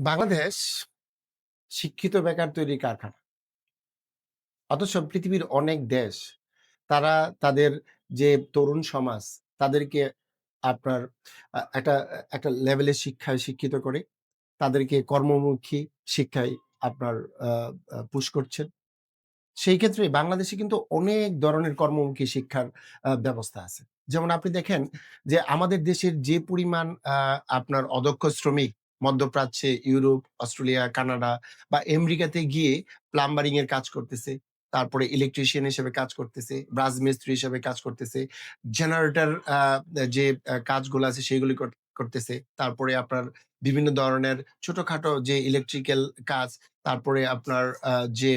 বাংলাদেশ শিক্ষিত বেকার তৈরির কারখানা। অথচ পৃথিবীর অনেক দেশ তারা তাদের যে তরুণ সমাজ তাদেরকে আপনার একটা একটা লেভেলের শিক্ষায় শিক্ষিত করে তাদেরকে কর্মমুখী শিক্ষায় আপনার আ আ পুশ করছেন। সেই ক্ষেত্রে বাংলাদেশে কিন্তু অনেক ধরনের কর্মমুখী শিক্ষার ব্যবস্থা আছে। যেমন আপনি দেখেন যে আমাদের দেশের যে পরিমাণ আপনার অদক্ষ শ্রমিক মধ্যপ্রাচ্যে, ইউরোপ, অস্ট্রেলিয়া, কানাডা বা আমেরিকাতে গিয়ে প্লাম্বারিং এর কাজ করতেছে। তারপরে ইলেকট্রিশিয়ান হিসেবে কাজ করতেছে, রাজমিস্ত্রি হিসেবে কাজ করতেছে। জেনারেটর যে কাজগুলো আছে সেগুলি করতেছে। তারপরে আপনার বিভিন্ন ধরনের ছোটখাটো যে ইলেকট্রিক্যাল কাজ, তারপরে আপনার যে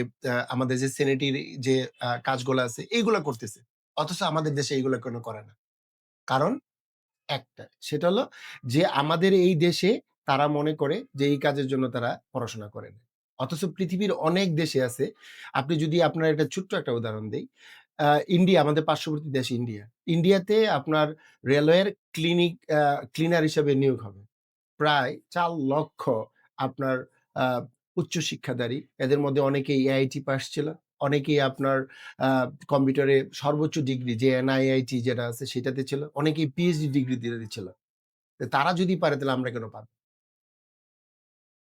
আমাদের যে স্যানিটারি যে কাজগুলা আছে এইগুলা করতেছে। অথচ আমাদের দেশে এইগুলা কেন করে না? কারণ একটা, সেটা হলো যে আমাদের এই দেশে তারা মনে করে যে এই কাজের জন্য তারা পড়াশোনা করে না। অথচ পৃথিবীর অনেক দেশে আছে। আপনি যদি আপনার একটা ছোট্ট একটা উদাহরণ দেই। আ ইন্ডিয়া আমাদের পার্শ্ববর্তী দেশ ইন্ডিয়া। ইন্ডিয়াতে আপনার রেলওয়ের ক্লিনার হিসেবে নিয়োগ হবে। প্রায় ৪ লক্ষ আপনার আ উচ্চ শিক্ষাধারী। এদের মধ্যে অনেকেই AIT পাস ছিল। অনেকেই আপনার আ কম্পিউটারে সর্বোচ্চ ডিগ্রি যে NIIT যেটা আছে সেটাতে ছিল। অনেকেই PhD ডিগ্রি দিয়ে ছিল। তো তারা যদি পারে তাহলে আমরা কেন পারব?